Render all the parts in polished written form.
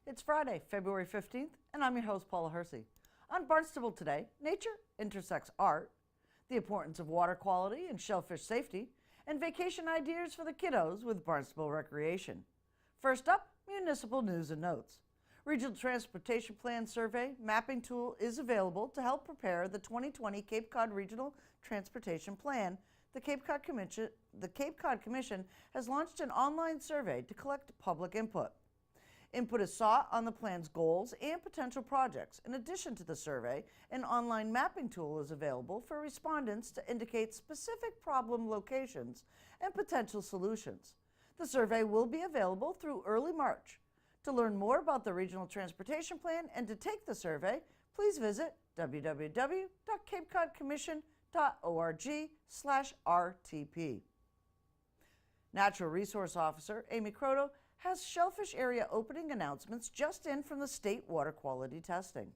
It's Friday, February 15th, and I'm your host, Paula Hersey. On Barnstable Today, nature intersects art, the importance of water quality and shellfish safety, and vacation ideas for the kiddos with Barnstable Recreation. First up, municipal news and notes. Regional Transportation Plan Survey mapping tool is available to help prepare the 2020 Cape Cod Regional Transportation Plan. The Cape Cod Commission has launched an online survey to collect public input. Input is sought on the plan's goals and potential projects. In addition to the survey, an online mapping tool is available for respondents to indicate specific problem locations and potential solutions. The survey will be available through early March. To learn more about the Regional Transportation Plan and to take the survey, please visit www.capecodcommission.org/RTP. Natural Resource Officer Amy Croto has shellfish area opening announcements just in from the state water quality testing.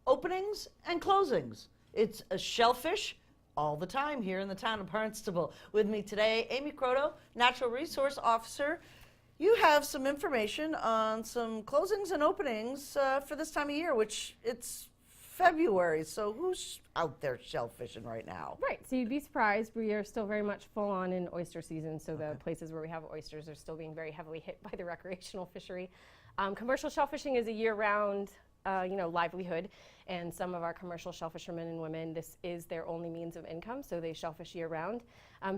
Openings and closings. It's a shellfish all the time here in the town of Barnstable. With me today, Amy Croto, Natural Resource Officer. You have some information on some closings and openings for this time of year, which it's February, so who's out there shellfishing right now? Right, so you'd be surprised. We are still very much full on in oyster season, so the places where we have oysters are still being very heavily hit by the recreational fishery. Commercial shellfishing is a year-round livelihood, and some of our commercial shellfishermen and women, this is their only means of income, so they shellfish year-round.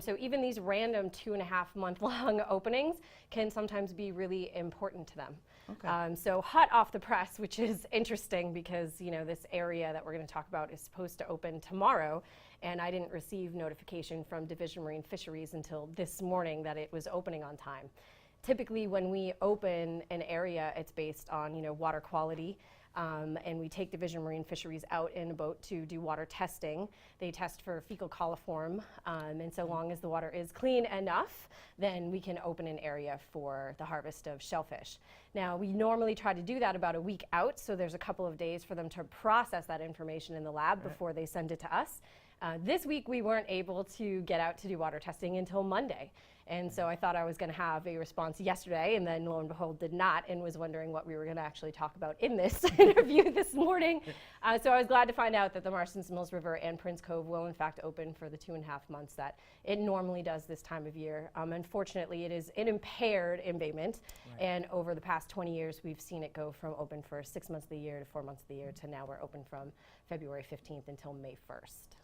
So even these random 2.5-month-long openings can sometimes be really important to them. Okay. So hot off the press, which is interesting because this area that we're going to talk about is supposed to open tomorrow, and I didn't receive notification from Division Marine Fisheries until this morning that it was opening on time. Typically when we open an area, it's based on water quality. And we take Division Marine Fisheries out in a boat to do water testing. They test for fecal coliform, and so long as the water is clean enough, then we can open an area for the harvest of shellfish. Now, we normally try to do that about a week out, so there's a couple of days for them to process that information in the lab before they send it to us. This week, we weren't able to get out to do water testing until Monday. And so I thought I was going to have a response yesterday, and then lo and behold did not, and was wondering what we were going to actually talk about in this interview this morning. So I was glad to find out that the Marston's Mills River and Prince Cove will in fact open for the 2.5 months that it normally does this time of year. Unfortunately, it is an impaired embayment, and over the past 20 years we've seen it go from open for 6 months of the year to 4 months of the year to now we're open from February 15th until May 1st.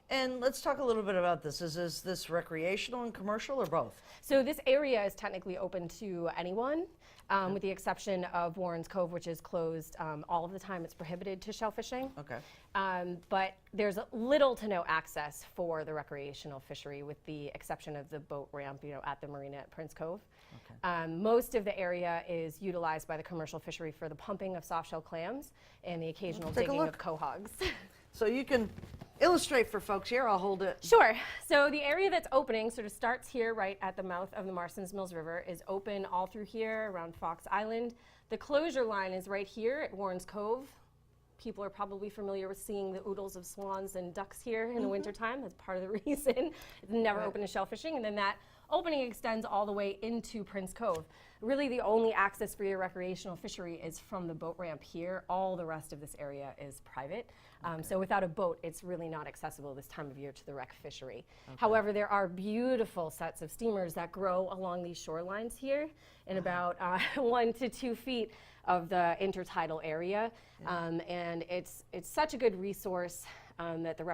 And let's talk a little bit about this. Is this recreational and commercial or both? So this area is technically open to anyone, with the exception of Warren's Cove, which is closed all of the time. It's prohibited to shellfishing. Okay. But there's little to no access for the recreational fishery, with the exception of the boat ramp, at the marina at Prince Cove. Okay. Most of the area is utilized by the commercial fishery for the pumping of softshell clams and the occasional digging of quahogs. So you can illustrate for folks here. I'll hold it. Sure. So the area that's opening sort of starts here right at the mouth of the Marston's Mills River, is open all through here around Fox Island. The closure line is right here at Warren's Cove. People are probably familiar with seeing the oodles of swans and ducks here in the wintertime. That's part of the reason. It's never open to shellfishing. And then that opening extends all the way into Prince Cove. Really the only access for your recreational fishery is from the boat ramp here. All the rest of this area is private. So without a boat, it's really not accessible this time of year to the rec fishery. However, there are beautiful sets of steamers that grow along these shorelines here in about 1 to 2 feet of the intertidal area. And it's such a good resource that the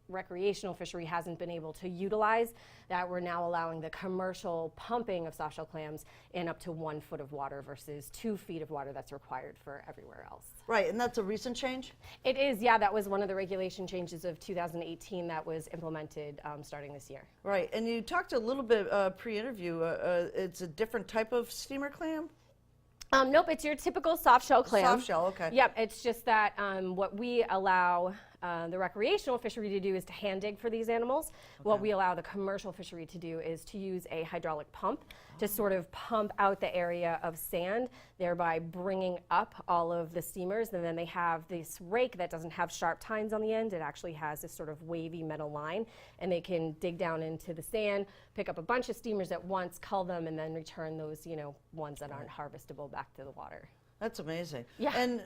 recreational fishery hasn't been able to utilize, that we're now allowing the commercial pumping of softshell clams in up to 1 foot of water versus 2 feet of water that's required for everywhere else. Right, and that's a recent change? It is, yeah. That was one of the regulation changes of 2018 that was implemented starting this year. Right, and you talked a little bit pre-interview. It's a different type of steamer clam? Nope, it's your typical soft shell clam. Soft shell, okay. Yep, it's just that what we allow the recreational fishery to do is to hand dig for these animals. What we allow the commercial fishery to do is to use a hydraulic pump to sort of pump out the area of sand, thereby bringing up all of the steamers. And then they have this rake that doesn't have sharp tines on the end. It actually has this sort of wavy metal line, and they can dig down into the sand, pick up a bunch of steamers at once, cull them, and then return those, ones that aren't harvestable back to the water. That's amazing. Yeah. And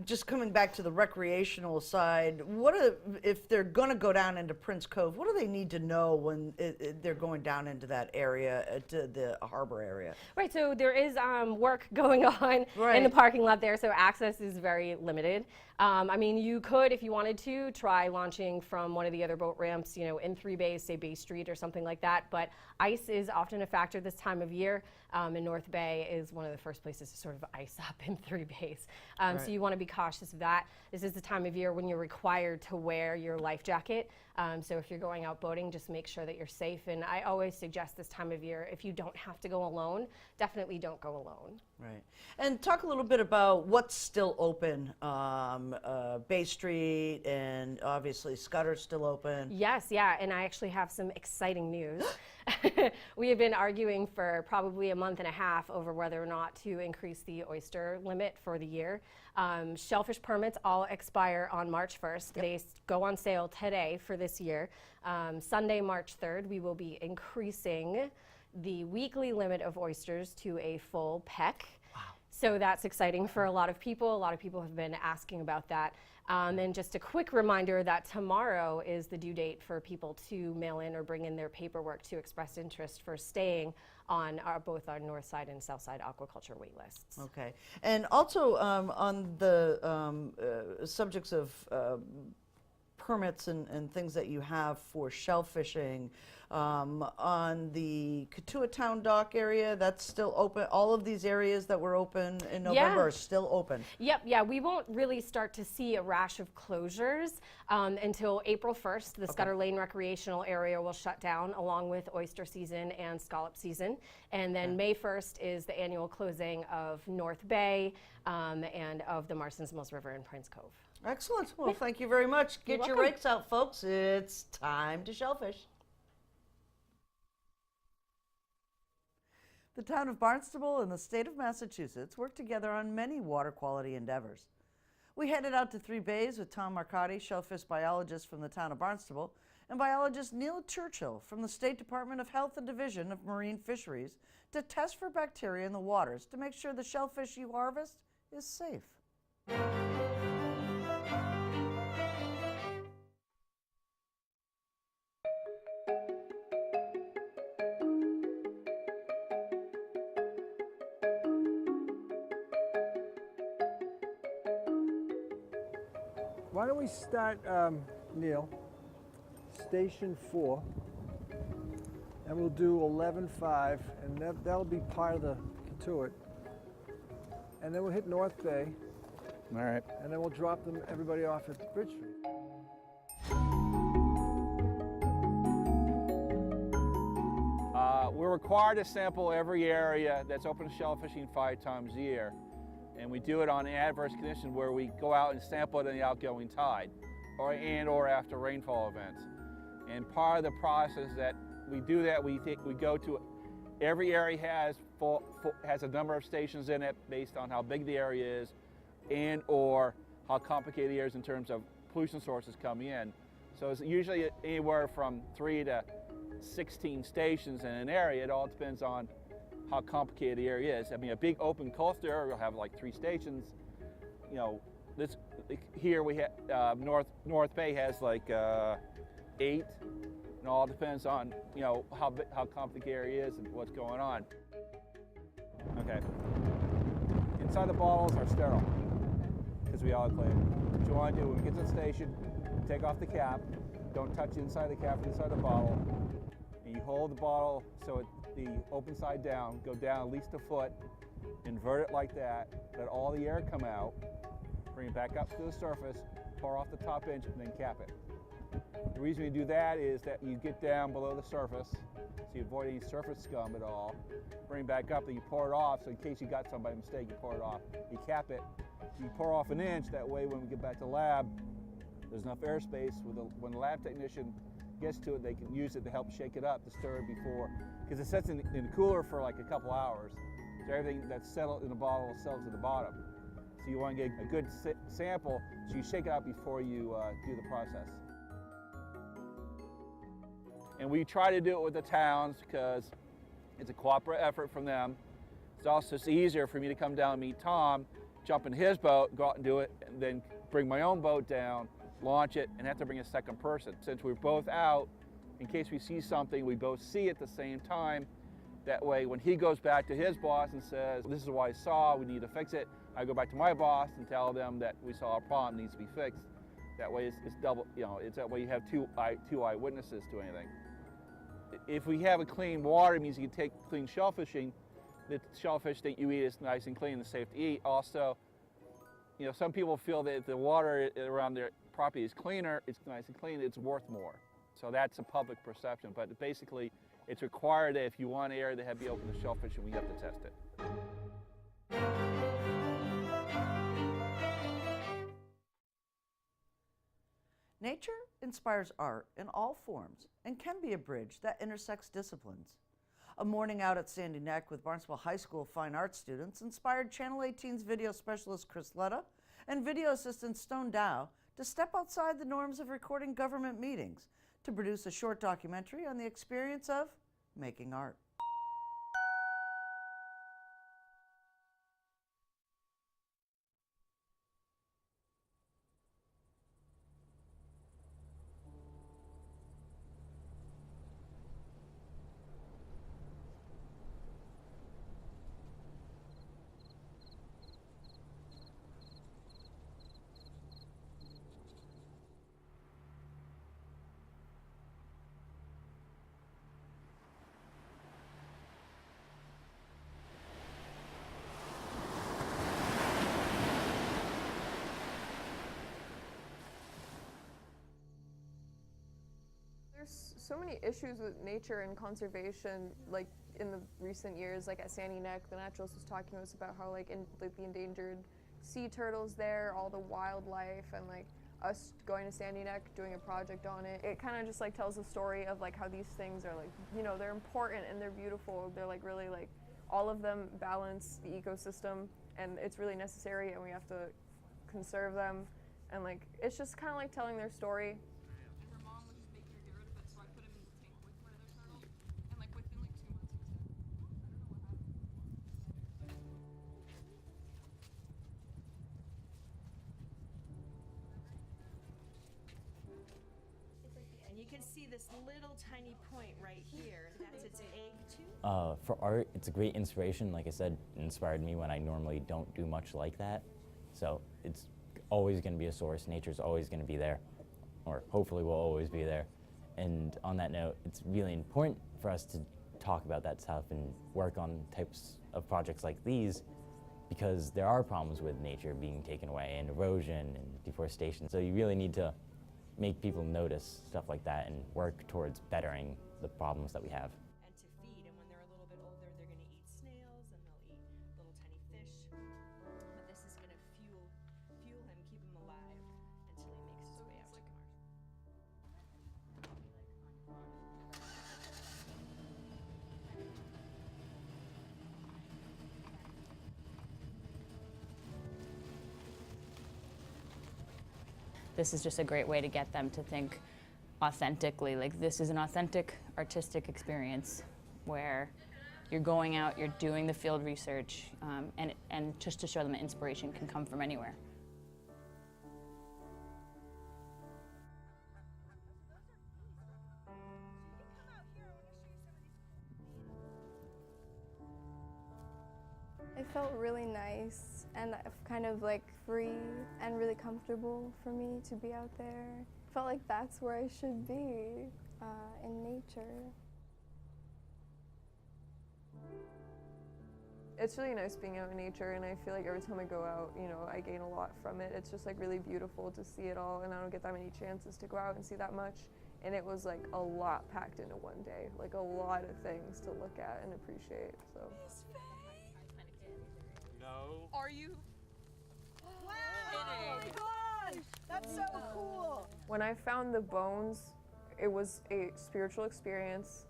just coming back to the recreational side, if they're going to go down into Prince Cove, what do they need to know when they're going down into that area, to the harbor area? Right, so there is work going on in the parking lot there, so access is very limited. I mean, you could, if you wanted to, try launching from one of the other boat ramps, in 3 bays, say Bay Street or something like that, but ice is often a factor this time of year, and North Bay is one of the first places to sort of ice up in 3 bays. So you want to be cautious of that. This is the time of year when you're required to wear your life jacket. So if you're going out boating, just make sure that you're safe. And I always suggest this time of year, if you don't have to go alone, definitely don't go alone. Right. And talk a little bit about what's still open. Bay Street and obviously Scudder's still open. Yes, yeah, and I actually have some exciting news. We have been arguing for probably a month and a half over whether or not to increase the oyster limit for the year. Shellfish permits all expire on March 1st. Yep. They go on sale today for this year. Sunday, March 3rd, we will be increasing the weekly limit of oysters to a full peck. Wow. So that's exciting for a lot of people. A lot of people have been asking about that. And just a quick reminder that tomorrow is the due date for people to mail in or bring in their paperwork to express interest for staying on both our north side and south side aquaculture wait lists. Okay. And also on the subjects of permits and things that you have for shellfishing, on the Katuah Dock area, that's still open. All of these areas that were open in November are still open. Yep, yeah, we won't really start to see a rash of closures until April 1st. The Scudder Lane recreational area will shut down along with oyster season and scallop season. And then May 1st is the annual closing of North Bay and of the Marston's Mills River in Prince Cove. Excellent. Well, thank you very much. Get your rakes out, folks. It's time to shellfish. The town of Barnstable and the state of Massachusetts work together on many water quality endeavors. We headed out to 3 bays with Tom Marcotti, shellfish biologist from the town of Barnstable, and biologist Neil Churchill from the State Department of Health and Division of Marine Fisheries to test for bacteria in the waters to make sure the shellfish you harvest is safe. Why don't we start, Neil, Station 4, and we'll do 11.5, and that'll be part of the Katuah. And then we'll hit North Bay. All right. And then we'll drop everybody off at Bridge Street. We're required to sample every area that's open to shellfishing 5 times a year. And we do it on adverse conditions where we go out and sample it in the outgoing tide or after rainfall events. And part of the process that we do that, we go to every area has a number of stations in it based on how big the area is and or how complicated the area is in terms of pollution sources coming in. So it's usually anywhere from 3 to 16 stations in an area. It all depends on how complicated the area is. I mean, a big open coastal area will have like 3 stations. You know, this here we have North Bay has like 8. It all depends on how complicated the area is and what's going on. Okay. Inside the bottles are sterile because we autoclave. What you want to do when we get to the station, take off the cap. Don't touch the inside of the cap, inside the bottle. And you hold the bottle so the open side down, go down at least a foot, invert it like that, let all the air come out, bring it back up to the surface, pour off the top inch, and then cap it. The reason you do that is that you get down below the surface, so you avoid any surface scum at all. Bring it back up, then you pour it off, so in case you got some by mistake, you pour it off. You cap it, you pour off an inch, that way when we get back to the lab, There's enough airspace when the lab technician gets to it, they can use it to help shake it up, to stir it before, because it sits in the cooler for like a couple hours. So everything that's settled in the bottle settles to the bottom. So you want to get a good sample, so you shake it out before you do the process. And we try to do it with the towns because it's a cooperative effort from them. It's also easier for me to come down and meet Tom, jump in his boat, go out and do it, and then bring my own boat down, launch it, and have to bring a second person. Since we're both out, in case we see something, we both see at the same time. That way, when he goes back to his boss and says, this is what I saw, we need to fix it, I go back to my boss and tell them that we saw a problem, needs to be fixed. That way it's double, it's that way you have two eyewitnesses to anything. If we have a clean water, it means you can take clean shellfishing. The shellfish that you eat is nice and clean and safe to eat. Also, some people feel that if the water around their property is cleaner, it's nice and clean, it's worth more. So that's a public perception, but basically it's required that if you want an area to be open to shellfishing, we have to test it. Nature inspires art in all forms and can be a bridge that intersects disciplines. A morning out at Sandy Neck with Barnstable High School fine arts students inspired Channel 18's video specialist Chris Letta and video assistant Stone Dow to step outside the norms of recording government meetings to produce a short documentary on the experience of making art. There's so many issues with nature and conservation, like in the recent years, like at Sandy Neck, the naturalist was talking to us about how like the endangered sea turtles there, all the wildlife, and like us going to Sandy Neck, doing a project on it. It kind of just like tells the story of like how these things are like, they're important and they're beautiful. They're like really like, all of them balance the ecosystem, and it's really necessary, and we have to conserve them. And like, it's just kind of like telling their story. And you can see this little tiny point right here. That's its egg tube. For art, it's a great inspiration. Like I said, it inspired me when I normally don't do much like that. So it's always going to be a source. Nature's always going to be there, or hopefully will always be there. And on that note, it's really important for us to talk about that stuff and work on types of projects like these, because there are problems with nature being taken away, and erosion and deforestation. So you really need to make people notice stuff like that and work towards bettering the problems that we have. And to feed, and when they're a little bit older, they're going to eat snails and they'll eat little tiny fish. But this is going to fuel him, keep him alive until he makes his way out to Mars. This is just a great way to get them to think authentically. Like, this is an authentic artistic experience where you're going out, you're doing the field research, and just to show them that inspiration can come from anywhere. It felt really nice and kind of like free and really comfortable for me to be out there. Felt like that's where I should be, in nature. It's really nice being out in nature, and I feel like every time I go out, I gain a lot from it. It's just like really beautiful to see it all, and I don't get that many chances to go out and see that much. And it was like a lot packed into one day, like a lot of things to look at and appreciate. So. No. Are you? Wow! Oh my gosh! That's so cool. When I found the bones, it was a spiritual experience.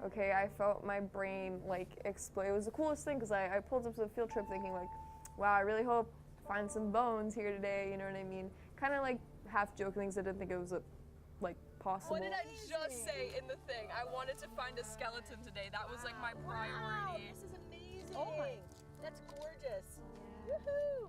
Okay, I felt my brain like explode. It was the coolest thing because I pulled up to the field trip thinking like, wow, I really hope I find some bones here today, you know what I mean? Kind of like half joking things. I didn't think it was like possible. What did I just say in the thing? I wanted to find a skeleton today. That was like my priority. Wow, this is amazing. Oh my, that's gorgeous. Woohoo!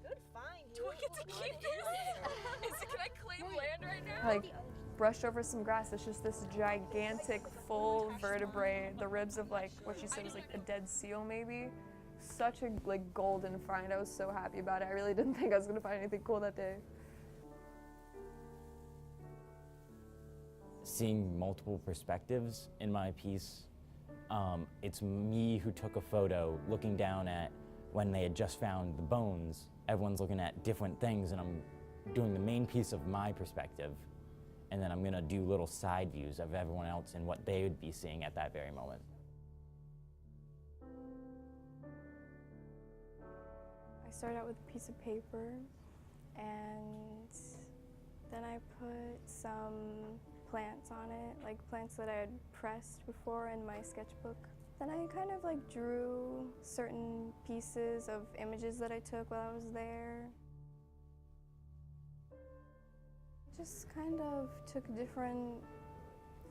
Good find. Do I get to keep this? Can I claim land right now? Like brushed over some grass. It's just this gigantic full vertebrae. The ribs of like what she said was like a dead seal maybe. Such a like golden find. I was so happy about it. I really didn't think I was gonna find anything cool that day. Seeing multiple perspectives in my piece, it's me who took a photo looking down at when they had just found the bones. Everyone's looking at different things, and I'm doing the main piece of my perspective, and then I'm gonna do little side views of everyone else and what they would be seeing at that very moment. I started out with a piece of paper, and then I put some plants on it, like plants that I had pressed before in my sketchbook. Then I kind of like drew certain pieces of images that I took while I was there. Just kind of took different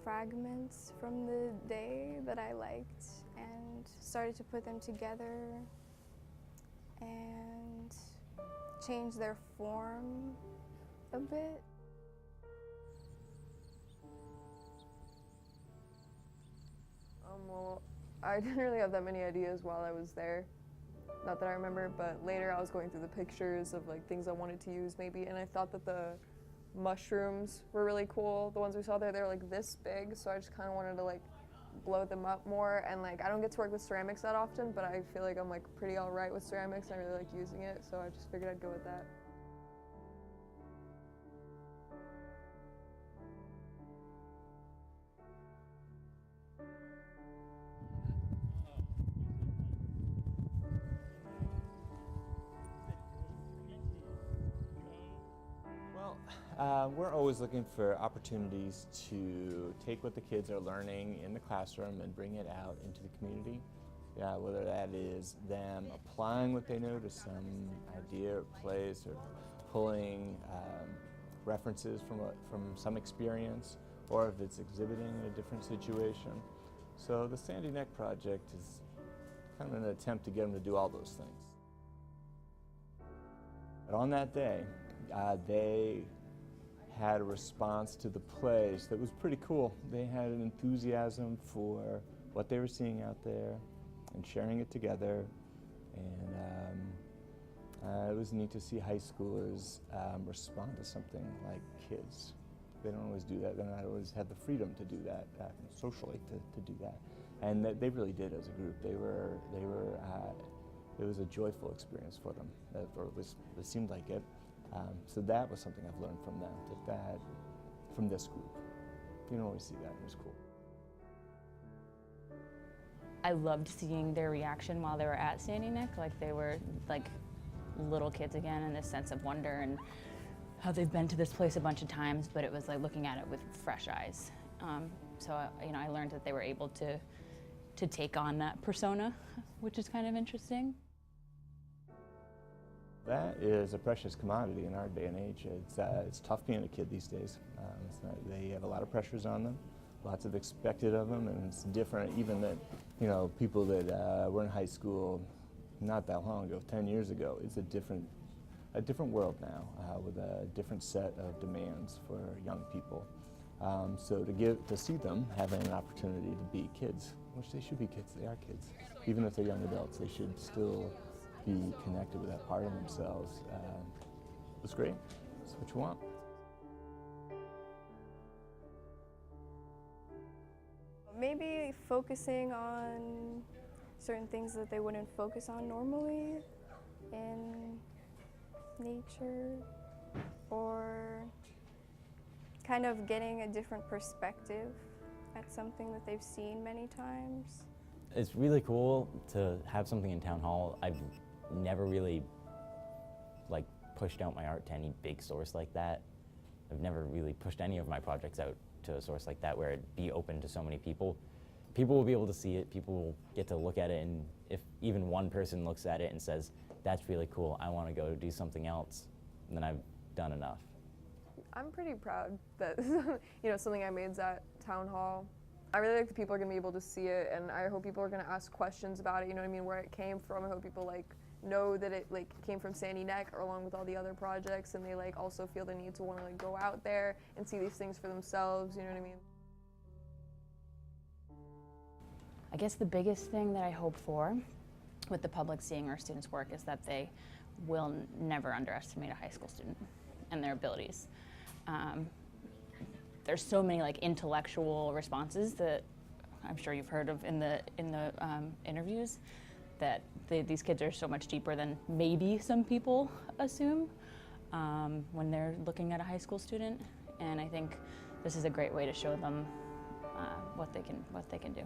fragments from the day that I liked and started to put them together and change their form a bit. Well, I didn't really have that many ideas while I was there. Not that I remember, but later I was going through the pictures of like things I wanted to use maybe, and I thought that the mushrooms were really cool. The ones we saw there, they were like this big, so I just kind of wanted to like blow them up more. And like I don't get to work with ceramics that often, but I feel like I'm like pretty all right with ceramics. I really like using it, so I just figured I'd go with that. We're always looking for opportunities to take what the kids are learning in the classroom and bring it out into the community. Whether that is them applying what they know to some idea or place, or pulling references from some experience, or if it's exhibiting in a different situation. So the Sandy Neck Project is kind of an attempt to get them to do all those things. But on that day, they had a response to the plays that was pretty cool. They had an enthusiasm for what they were seeing out there and sharing it together. And it was neat to see high schoolers respond to something like kids. They don't always do that. They don't always have the freedom to do that socially, to do that. And they really did as a group. It was a joyful experience for them, or at least it seemed like it. So that was something I've learned from them, from this group. You don't always see that, it was cool. I loved seeing their reaction while they were at Sandy Neck, like they were like little kids again, in this sense of wonder and how they've been to this place a bunch of times, but it was like looking at it with fresh eyes. So I learned that they were able to take on that persona, which is kind of interesting. That is a precious commodity in our day and age. It's tough being a kid these days. They have a lot of pressures on them, lots of expected of them, and it's different even than people that were in high school not that long ago, 10 years ago. It's a different world now with a different set of demands for young people. So to see them having an opportunity to be kids, which they should be kids, they are kids. Even if they're young adults, they should still be connected with that part of themselves. It's great. That's what you want. Maybe focusing on certain things that they wouldn't focus on normally in nature, or kind of getting a different perspective at something that they've seen many times. It's really cool to have something in Town Hall. I've never really pushed out my art to any big source like that. I've never really pushed any of my projects out to a source like that where it'd be open to so many people. People will be able to see it, people will get to look at it, and if even one person looks at it and says, that's really cool, I want to go do something else, then I've done enough. I'm pretty proud that something I made is at Town Hall. I really like that people are going to be able to see it, and I hope people are going to ask questions about it, you know what I mean, where it came from. I hope people know that it came from Sandy Neck along with all the other projects, and they also feel the need to want to go out there and see these things for themselves, you know what I mean? I guess the biggest thing that I hope for with the public seeing our students' work is that they will never underestimate a high school student and their abilities. There's so many intellectual responses that I'm sure you've heard of in the interviews, that these kids are so much deeper than maybe some people assume when they're looking at a high school student, and I think this is a great way to show them what they can do.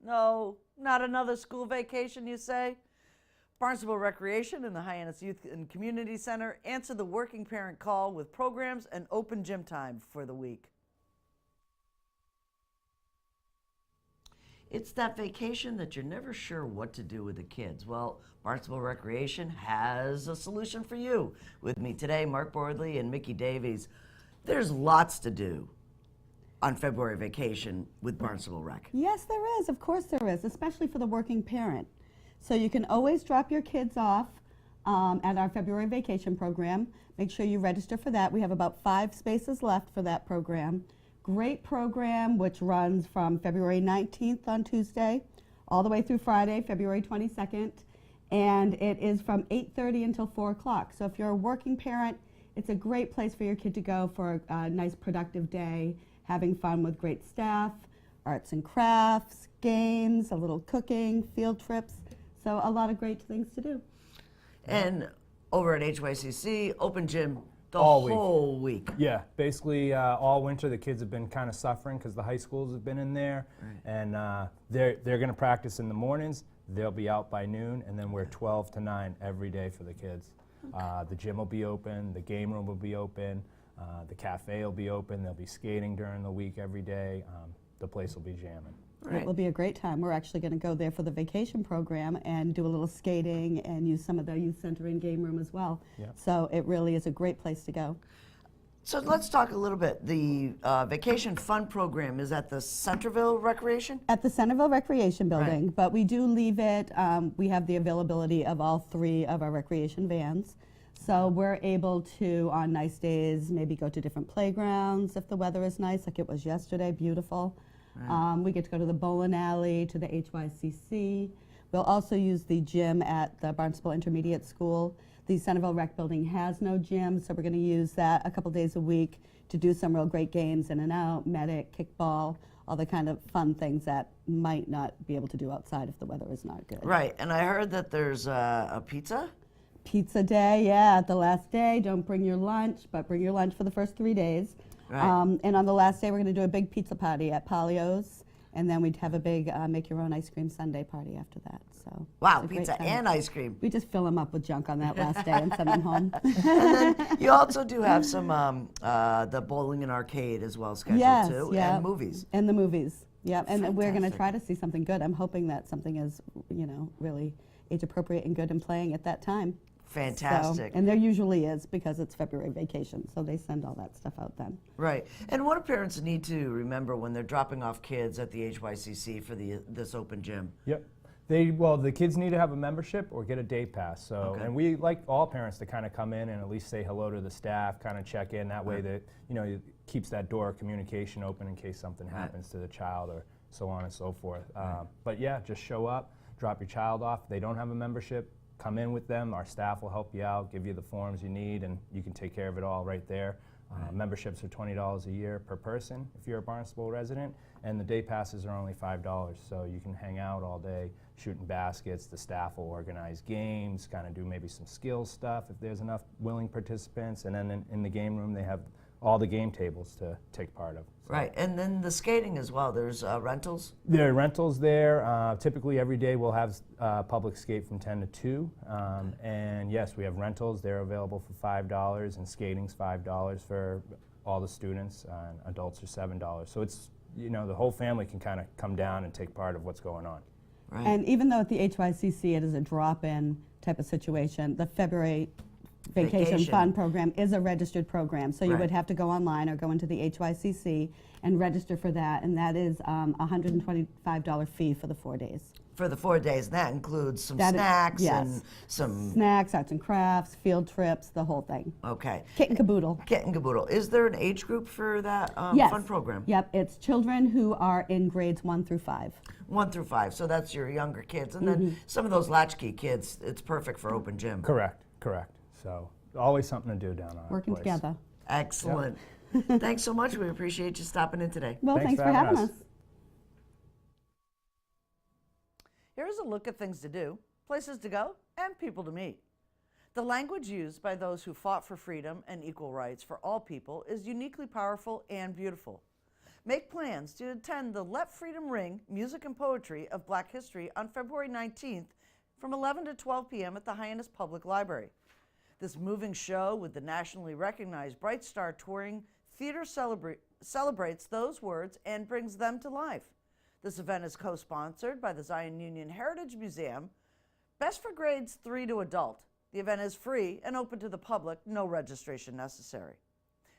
No, not another school vacation, you say? Barnstable Recreation and the Hyannis Youth and Community Center answer the working parent call with programs and open gym time for the week. It's that vacation that you're never sure what to do with the kids. Well, Barnstable Recreation has a solution for you. With me today, Mark Bordley and Mickey Davies. There's lots to do on February vacation with Barnstable Rec. Yes, there is. Of course there is, especially for the working parent. So you can always drop your kids off at our February vacation program. Make sure you register for that. We have about 5 spaces left for that program. Great program, which runs from February 19th on Tuesday all the way through Friday, February 22nd. And it is from 8:30 until 4 o'clock. So if you're a working parent, it's a great place for your kid to go for a nice productive day, having fun with great staff, arts and crafts, games, a little cooking, field trips. So a lot of great things to do. And over at HYCC, open gym the All week. whole week. Yeah, basically all winter the kids have been kind of suffering because the high schools have been in there, and they're going to practice in the mornings. They'll be out by noon, and then we're 12 to 9 every day for the kids. The gym will be open, the game room will be open, the cafe will be open. They'll be skating during the week every day. The place will be jamming. It will be a great time. We're actually going to go there for the vacation program and do a little skating and use some of the youth center and game room as well. Yep. So it really is a great place to go. So let's talk a little bit. The Vacation Fun program is at the Centerville Recreation? At the Centerville Recreation Building, Right. but we do leave it, we have the availability of all 3 of our recreation vans. So we're able to, on nice days, maybe go to different playgrounds if the weather is nice, like it was yesterday, beautiful. We get to go to the bowling alley, to the HYCC. We'll also use the gym at the Barnstable Intermediate School. The Centerville Rec Building has no gym, so we're going to use that a couple days a week to do some real great games, in and out, medic, kickball, all the kind of fun things that might not be able to do outside if the weather is not good. Right, and I heard that there's a pizza? Pizza day, yeah, the last day. Don't bring your lunch, but bring your lunch for the first 3 days. Right. And on the last day, we're going to do a big pizza party at Polio's, and then we'd have a big make your own ice cream sundae party after that. So Wow, it's a great pizza time. and ice cream. We just fill them up with junk on that last day and send them home. And then you also do have some the bowling and arcade as well scheduled Yes, too, yeah. and movies. And the movies, yeah. And we're going to Fantastic. try to see something good. I'm hoping that something is, really age appropriate and good and playing at that time. Fantastic. So, and there usually is, because it's February vacation, so they send all that stuff out then. Right. And what do parents need to remember when they're dropping off kids at the HYCC for this open gym? Yep. The kids need to have a membership or get a day pass. So, Okay. and we like all parents to kind of come in and at least say hello to the staff, kind of check in. That way that, it keeps that door of communication open in case something happens to the child, or so on and so forth. But yeah, just show up, drop your child off. If they don't have a membership, come in with them. Our staff will help you out, give you the forms you need, and you can take care of it all right there. Memberships are $20 a year per person if you're a Barnstable resident, and the day passes are only $5, so you can hang out all day shooting baskets. The staff will organize games, kind of do maybe some skills stuff if there's enough willing participants, and then in the game room they have all the game tables to take part of. So. Right, and then the skating as well. There's rentals? There are rentals there. Typically every day we'll have public skate from 10 to 2. And yes, we have rentals. They're available for $5, and skating's $5 for all the students, and adults are $7. So it's, you know, the whole family can kind of come down and take part of what's going on. Right. And even though at the HYCC it is a drop-in type of situation, the February Vacation Fund program is a registered program. So you would have to go online or go into the HYCC and register for that, and that is $125 fee for the 4 days. For the 4 days, and that includes some snacks and some... Snacks, arts and crafts, field trips, the whole thing. Okay. Kit and caboodle. Kit and caboodle. Is there an age group for that fun program? Yep, it's children who are in grades 1 through 5. 1 through 5, so that's your younger kids. And then some of those latchkey kids, it's perfect for open gym. Correct. So always something to do down on Working together. Excellent. Thanks so much. We appreciate you stopping in today. Well, thanks for having us. Here's a look at things to do, places to go, and people to meet. The language used by those who fought for freedom and equal rights for all people is uniquely powerful and beautiful. Make plans to attend the Let Freedom Ring Music and Poetry of Black History on February 19th from 11 to 12 p.m. at the Hyannis Public Library. This moving show with the nationally recognized Bright Star Touring Theater celebrates those words and brings them to life. This event is co-sponsored by the Zion Union Heritage Museum. Best for grades 3 to adult. The event is free and open to the public, no registration necessary.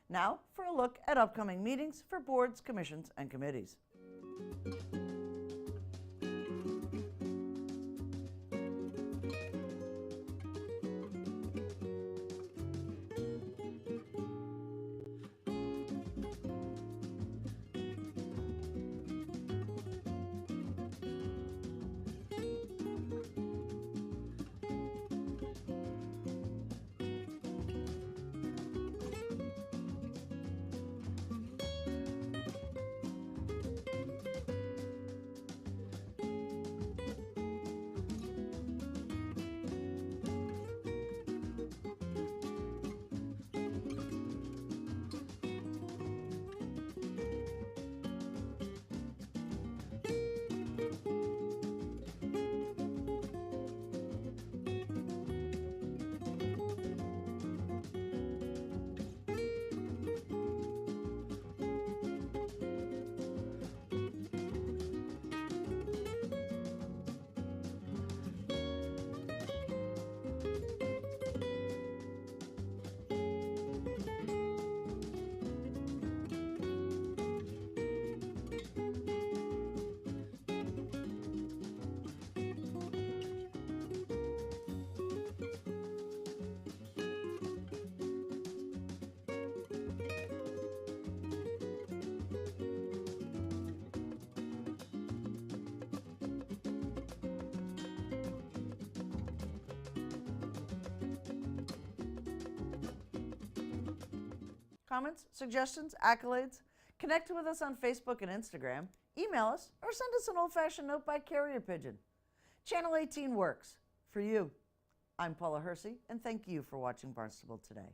Now for a look at upcoming meetings for boards, commissions, and committees. Comments, suggestions, accolades? Connect with us on Facebook and Instagram, email us, or send us an old-fashioned note by carrier pigeon. Channel 18 works for you. I'm Paula Hersey, and thank you for watching Barnstable Today.